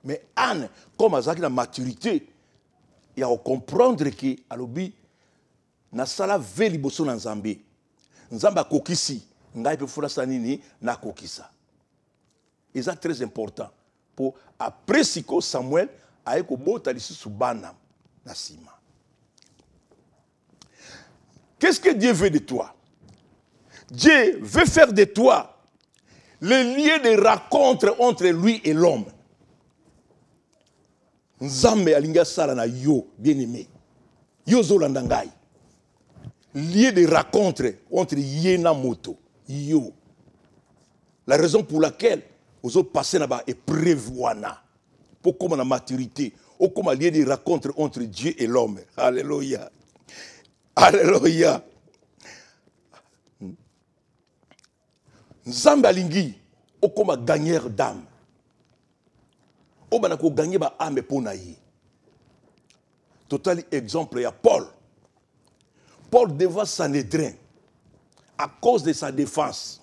Mais Anne, comme elle a la maturité, il a comprendre que alobi na sala veli boso na Nzambe. Nzamba kokisi, ngai pe fula sanini na kokisa. Et c'est très important pour après siko Samuel a ko bota lisi subana na sima. Qu'est-ce que Dieu veut de toi? Dieu veut faire de toi le lieu de rencontre entre lui et l'homme. Nzambe alinga sala na yo, bien-aimé. Yo zolanda ngai. Lieu de rencontre entre Yéna Moto, Yo. La raison pour laquelle vous avez passé là-bas est prévoana. Pour comme la maturité, ou comme lieu de rencontre entre Dieu et l'homme. Alléluia. Alléluia. Nzambe alingi, ou comme gagneur d'âme. Ou comme gagner ba âme pour naïe. Total exemple, il y a Paul. Paul devant Sanhédrin, à cause de sa défense,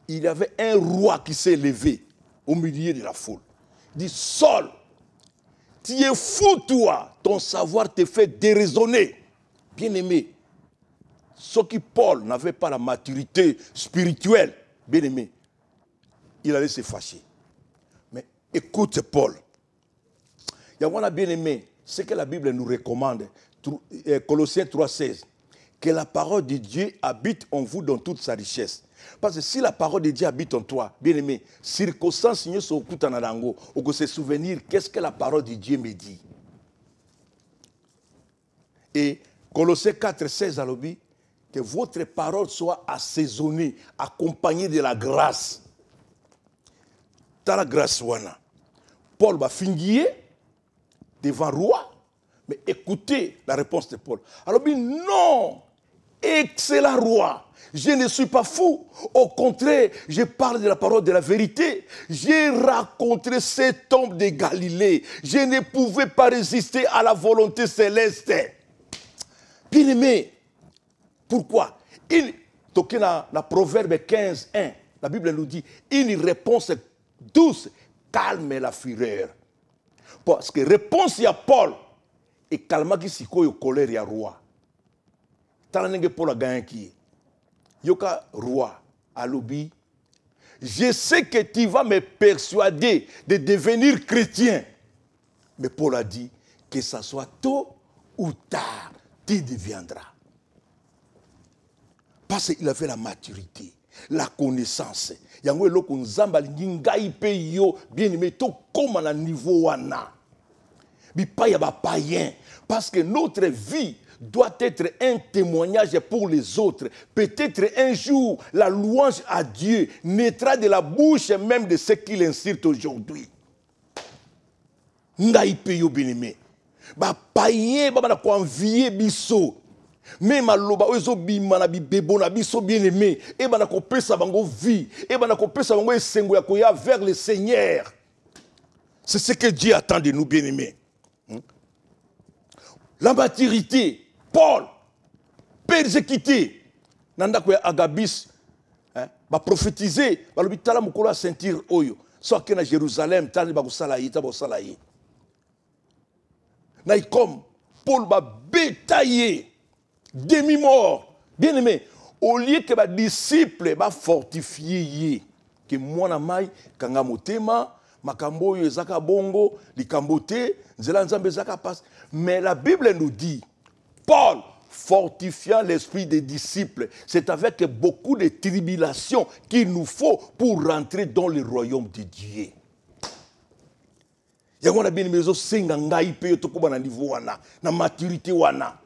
il y avait un roi qui s'est levé au milieu de la foule. Il dit, Saul, tu es fou toi, ton savoir te fait déraisonner. Bien-aimé, ce qui Paul n'avait pas la maturité spirituelle, bien-aimé, il allait se fâcher. Mais écoute Paul, il y a un bien-aimé, ce que la Bible nous recommande, Colossiens 3,16, que la parole de Dieu habite en vous dans toute sa richesse. Parce que si la parole de Dieu habite en toi, bien-aimé, circonstance signé sur Kutanarango, ou que se souvenir, qu'est-ce que la parole de Dieu me dit? Et Colossiens 4,16 a dit que votre parole soit assaisonnée, accompagnée de la grâce. Dans la grâce, Paul va finir devant le roi. Mais écoutez la réponse de Paul. Alors, non, excellent roi, je ne suis pas fou. Au contraire, je parle de la parole de la vérité. J'ai rencontré cet homme de Galilée. Je ne pouvais pas résister à la volonté céleste. Bien aimé, pourquoi? Dans le Proverbe 15:1, la Bible nous dit une réponse douce calme la fureur. Parce que réponse à Paul, et calma qui siko yo colère ya roi. Tala nenge Paul a gagné qui? Yoka roi, alobi. Je sais que tu vas me persuader de devenir chrétien. Mais Paul a dit que ça soit tôt ou tard, tu deviendras. Parce qu'il avait la maturité, la connaissance. Yango eloko nzamba lingai pe yo bien aimé to comme na niveau wana. Païen. Parce que notre vie doit être un témoignage pour les autres. Peut-être un jour, la louange à Dieu naîtra de la bouche même de ceux qui l'insultent aujourd'hui. Ngai peyo bien-aimé. Païen, na ko envier biso. Même aloba ozo bima na bibebo na biso bien-aimé. Et na ko pesa bango vie. Et na ko pesa bango esengo ya koya vers le Seigneur. C'est ce que Dieu attend de nous bien-aimés. La maturité, Paul, persécuté, nanda ko Agabis, va prophétiser, va l'hôpital à Moukola sentir oyo, soit que na Jérusalem, tali ba kusalayi, ta ba kusalayi. Na comme Paul va bétailler, demi-mort, bien aimé, au lieu que les disciples va fortifier, que moi na mai kanga motema. Makambo yo ezaka bongo, likambote, nzela nzambe ezaka passe. Mais la Bible nous dit, Paul, fortifiant l'esprit des disciples, c'est avec beaucoup de tribulations qu'il nous faut pour rentrer dans le royaume de Dieu. Yango na bien mezo senga ngai pe to ko na niveau wana, na maturité wana.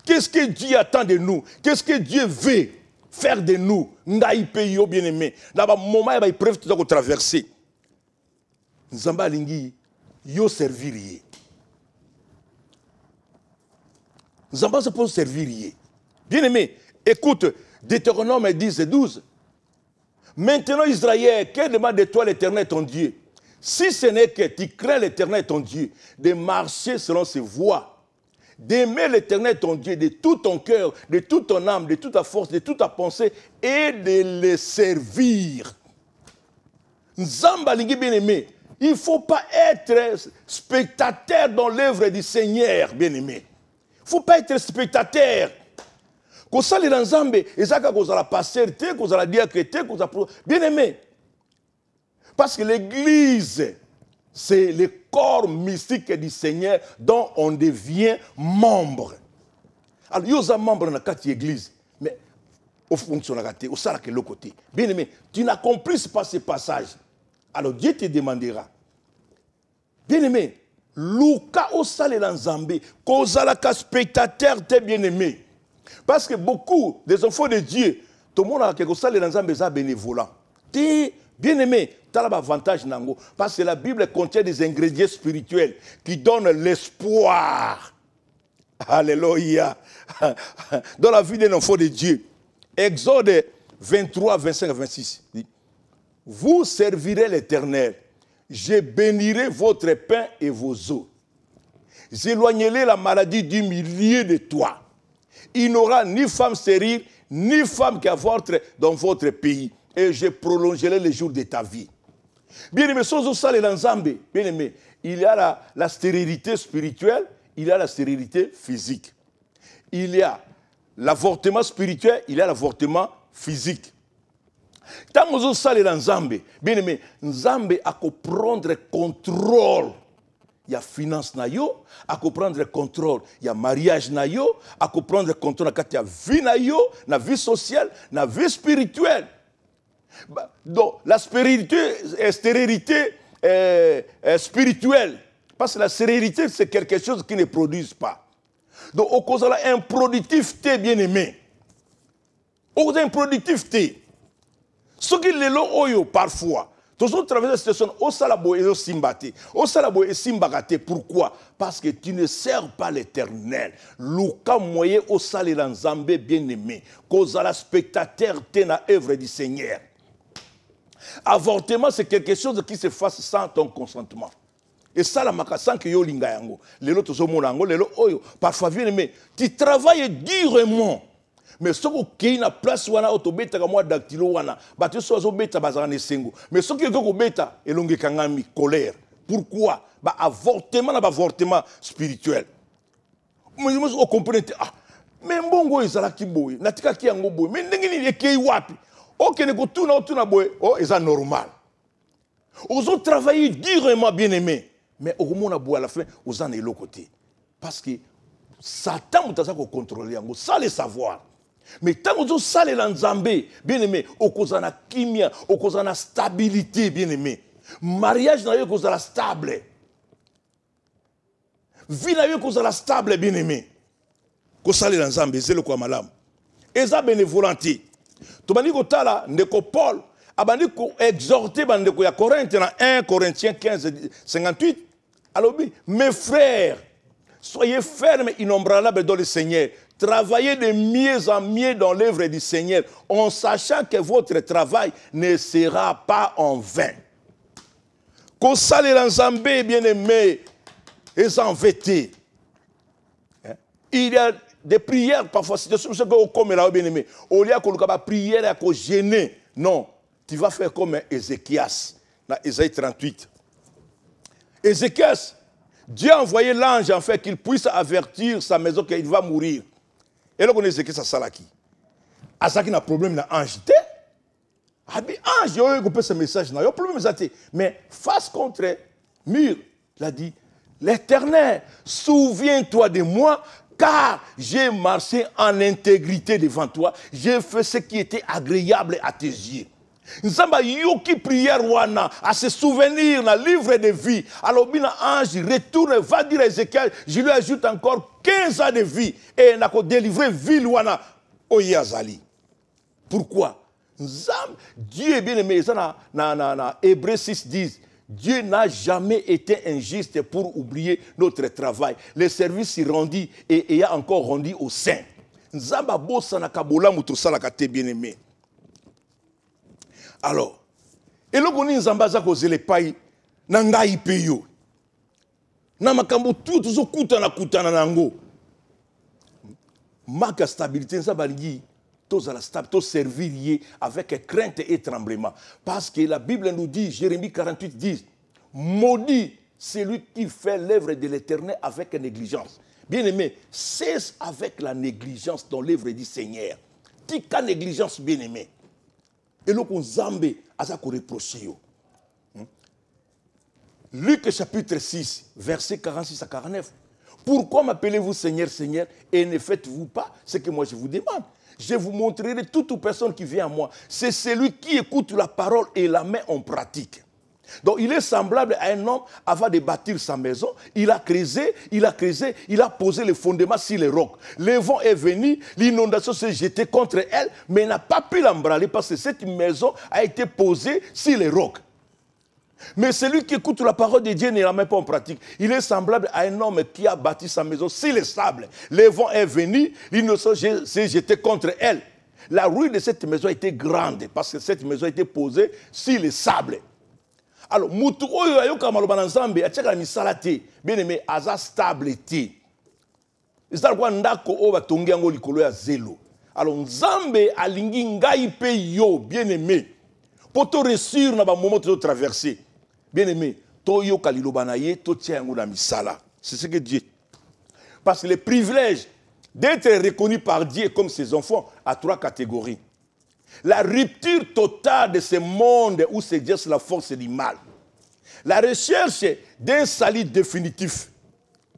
Qu'est-ce que Dieu attend de nous? Qu'est-ce que Dieu veut faire de nous? Ngai pe yo bien-aimé. Là-bas moment il va épreuve tout à traverser. Nzamba lingi yo servir. Nzamba se pose servir. Bien aimé, écoute, Deutéronome 10:12. Maintenant Israël, que demande de toi l'Éternel ton Dieu? Si ce n'est que tu crains l'Éternel ton Dieu, de marcher selon ses voies, d'aimer l'Éternel ton Dieu de tout ton cœur, de toute ton âme, de toute ta force, de toute ta pensée, et de le servir. Nzamba lingi bien-aimé. Il ne faut pas être spectateur dans l'œuvre du Seigneur, bien-aimé. Il ne faut pas être spectateur. Quand ça les Nzambe, et ça quand vous allez passer, quand vous allez dire que bien-aimé. Parce que l'église, c'est le corps mystique du Seigneur dont on devient membre. Alors, il y a membre dans la église, mais au fonctionnaire, au salaire de l'autre côté. Bien aimé, tu n'accomplis pas ce passage. Alors Dieu te demandera. Bien aimé, Luka au salaire dans Zambé, kozalaka spectateur t'es bien aimé. Parce que beaucoup des enfants de Dieu, tout le monde a quelque chose dans Zambé, c'est bénévolant. T'es bien aimé, tu as l'avantage nango. Parce que la Bible contient des ingrédients spirituels qui donnent l'espoir. Alléluia. Dans la vie d'un enfant de Dieu. Exode 23, 25 à 26. Dit, vous servirez l'Éternel. Je bénirai votre pain et vos eaux. J'éloignerai la maladie du milieu de toi. Il n'aura ni femme stérile, ni femme qui avorte dans votre pays. Et je prolongerai les jours de ta vie. Bien aimé, bien aimé, il y a la stérilité spirituelle, il y a la stérilité physique. Il y a l'avortement spirituel, il y a l'avortement physique. Tant que vous allez dans Nzambe, bien aimé, Nzambe a qu'à prendre contrôle. Il y a finance na yo, a qu'à prendre contrôle. Il y a mariage na yo, a qu'à prendre contrôle. Il y a vie na yo, na vie sociale, na vie spirituelle. Donc la stérilité spirituelle. Parce que la stérilité, c'est quelque chose qui ne produit pas. Donc, au cause de l'improductivité, bien aimé. Au cause de l'improductivité. Ce qui est là, parfois, toujours traverser cette situation, au salabo et au simbate. Au salabo et simbagate. Pourquoi? Parce que tu ne sers pas l'Éternel. Luka moyen au salé dans Zambé, bien aimé. Cause à la spectateur, t'es dans l'œuvre du Seigneur. Avortement, c'est quelque chose qui se fasse sans ton consentement. Et ça, la makasan que yo linga yango. Lelo tozo monango, lelo oyo. Parfois, bien aimé, tu travailles durement. Mais ce qui est na place wana autobeta comme moi dactylo wana, ba tu sozo beta bazana sengo. Mais ce qui est ko beta elonge kangami colère. Pourquoi? Ba avortement na ba avortement spirituel. Mais vous comprenez ah, mais mbongo ezala ki boy, natika ki yango boy. Mais ndenge ni ekei wapi? Ok ne ko tuna boy, oh eza normal. Ils ont travaillé durement, bien aimé. Mais au moment où à la fin, ils en est l'autre côté. Parce que Satan m'a contrôler, sans le savoir. Mais tant que vous savez l'Anzambé, bien aimé, au cause de la kimia, au cause de la stabilité, bien aimé. Mariage n'a eu cause de la stable. Vie n'a eu cause de la stable, bien aimé. Qu'on savez l'Anzambé, c'est le quoi malam. Et ça, bénévolanté. Tu m'as dit que tu as là, Paul. Abandi ko exhorter bande ko ya Corinthiens 1 Corinthiens 15 58. Alors mes frères, soyez fermes et inébranlables dans le Seigneur. Travaillez de mieux en mieux dans l'œuvre du Seigneur, en sachant que votre travail ne sera pas en vain. Qu'on salue l'ensemble, bien aimé, et en vêté. Il y a des prières parfois, c'est ce que comme là, bien aimé. Au lieu qu'on ait prière à cause gêner, non. Tu vas faire comme Ézéchias, dans Ésaïe 38. Ézéchias, Dieu a envoyé l'ange en fait qu'il puisse avertir sa maison qu'il va mourir. Et là, on est Ézéchias à Salaki. À ça qui a un problème dans l'ange. Ah, mais ange, il y a un ce message. Il y a un problème. Mais face contre mur, il a dit, l'Éternel, souviens-toi de moi, car j'ai marché en intégrité devant toi. J'ai fait ce qui était agréable à tes yeux. Nzamba yoki prière wana à se souvenir dans le livre de vie. Alors bina ange retourne va dire à Ézéchiel, je lui ajoute encore 15 ans de vie et n'a qu'à délivrer ville wana oyazali. Pourquoi? Nzamba, Dieu est bien aimé. Ça na Hébreux 6:10. Dieu n'a jamais été injuste pour oublier notre travail. Le service s'y rendit et il a encore rendu au sein. Nzamba bossa na kabola muto sala kate bien aimé. Alors, et là, on a un cause les pays, nanga ipeyo. Na makambo tout zo kutana nango. Maka stabilité ça balingi tous à la stable, tous servir avec crainte et tremblement. Parce que la Bible nous dit, Jérémie 48 dit, maudit celui qui fait l'œuvre de l'Éternel avec négligence. Bien-aimé, cesse avec la négligence dans l'œuvre du Seigneur. Tika négligence, bien-aimé. Et là, on zambe, à ça qu'on reproche. Luc chapitre 6, versets 46 à 49. Pourquoi m'appelez-vous Seigneur, Seigneur, et ne faites-vous pas ce que moi je vous demande? Je vous montrerai toute personne qui vient à moi. C'est celui qui écoute la parole et la met en pratique. Donc il est semblable à un homme avant de bâtir sa maison. Il a creusé, il a posé les fondements sur les rocs. Le vent est venu, l'inondation s'est jetée contre elle, mais n'a pas pu l'embraler parce que cette maison a été posée sur les rocs. Mais celui qui écoute la parole de Dieu ne la met pas en pratique. Il est semblable à un homme qui a bâti sa maison sur les sables. Le vent est venu, l'inondation s'est jetée contre elle. La ruine de cette maison a été grande parce que cette maison a été posée sur les sables. Alors, mutu oyo ayoka maloba na Nzambe atiaka misala te, bien aimé, aza stable te. Ezala kwa ndako oyo batongi yango likolo ya zelo. Alors, Nzambe alingi ngai pe yo, bien aimé, pour te réussir na ba moment to traverser. Bien aimé, to yoka liloba na ye, to tia yango na misala. C'est ce que Dieu. Parce que le privilège d'être reconnu par Dieu comme ses enfants a 3 catégories. La rupture totale de ce monde où s'exerce la force du mal. La recherche d'un salut définitif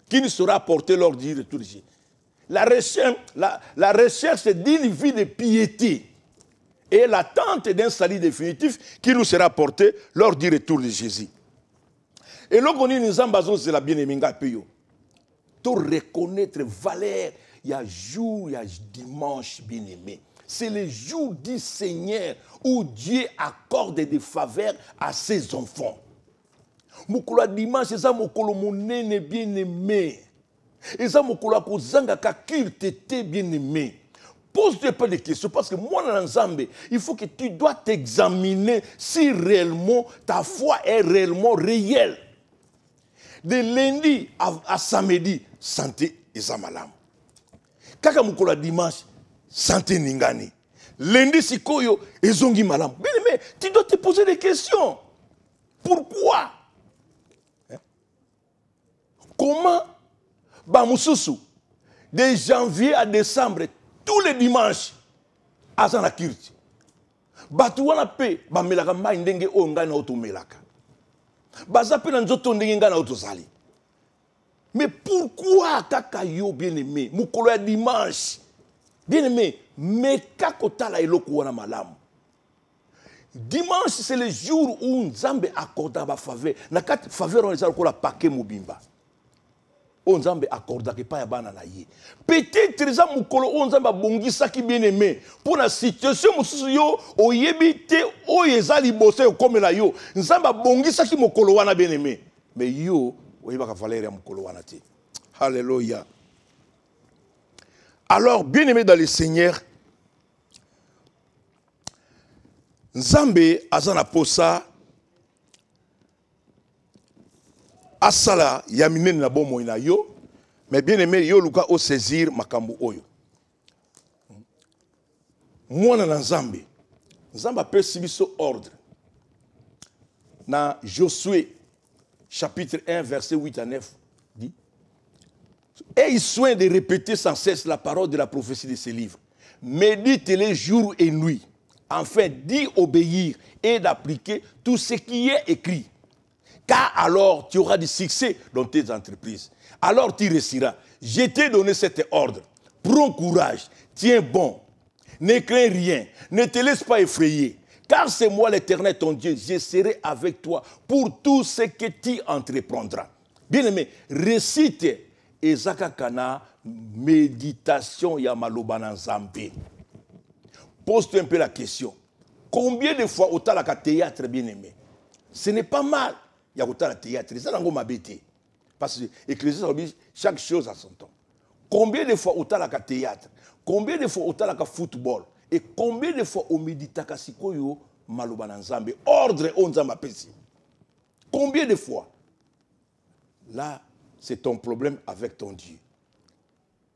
qui ne sera apporté lors du retour de Jésus. La recherche d'une vie de piété et l'attente d'un salut définitif qui nous sera apporté lors du retour de Jésus. Et là, on nous ambasons c'est la bien-aimée payo. Pour reconnaître valeur, il y a jour, il y a dimanche bien-aimé. C'est le jour du Seigneur où Dieu accorde des faveurs à ses enfants. Mukula dimanche, c'est ça mukolo monene bien-aimé. Et ça mukula kozanga ka culte bien-aimé. Pose-toi pas de questions parce que moi dans Nzambe, il faut que tu dois t'examiner si réellement ta foi est réellement réelle. De lundi à samedi, santé et zamalam. Kaka mukula dimanche, santé ningani. Lundi sikoyo ezongi malam. Bien aimé, tu dois te poser des questions. Pourquoi? Comment Bamususu, de janvier à décembre, tous les dimanches, azana kirti. Batu wana pe bamelaka mai ndenge o ngai na otomelaka. Baza pe na nzoto ndenge ngai na otozali. Mais pourquoi kaka yo bien-aimé, mukolo ya dimanche? Bien-aimé, mais kakotala eloko wana malamu. Dimanche, c'est le jour où Nzambe accorde ma faveur. Na kat faveur on ezala ko la paquet mobimba. Nzambe accorde que pas ya bana na ye. Peut-être ça mukolo Nzambe bongisa ki bien-aimé. Pour la situation mususu yo oyebite o ezali bosse comme la yo. Nzambe bongisa ki mukolo wana bien-aimé. Mais yo oyeba ka valeur ya mukolo wana te. Alléluia. Alors, bien-aimé dans le Seigneur, Nzambe azana posa asala yamine na bomo ina yo, mais bien-aimé yo luka o saisir makambu oyo. Mwana na Nzambe, Nzambe peut sibiso ordre. Na Josué chapitre 1 verset 8 à 9 dit: Aie soin de répéter sans cesse la parole de la prophétie de ce livre. Médite-les jour et nuit, afin d'y obéir et d'appliquer tout ce qui est écrit. Car alors tu auras du succès dans tes entreprises. Alors tu réussiras. Je t'ai donné cet ordre. Prends courage, tiens bon, ne crains rien, ne te laisse pas effrayer. Car c'est moi l'Éternel ton Dieu, je serai avec toi pour tout ce que tu entreprendras. Bien-aimé, récite ezaka kana méditation ya maloba na Nzambe. Pose-toi un peu la question. Combien de fois autant la théâtre bien-aimé? Ce n'est pas mal. Il y a autant la théâtre. C'est ça m'a bêté. Parce que l'Église dit chaque chose à son temps. Combien de fois autant la théâtre? Combien de fois autant la football? Et combien de fois au méditaka sikoyo maloba na Nzambe? Ordre on Nzambe pesi. Combien de fois? Là, c'est ton problème avec ton Dieu.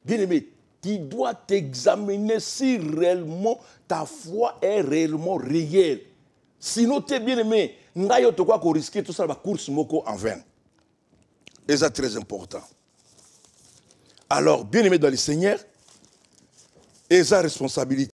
Bien-aimé, tu dois t'examiner si réellement ta foi est réellement réelle. Sinon, tu es bien aimé. Ngayo to quoi risquer tout ça, la course moko en vain. Et c'est très important. Alors, bien aimé dans le Seigneur, et sa responsabilité.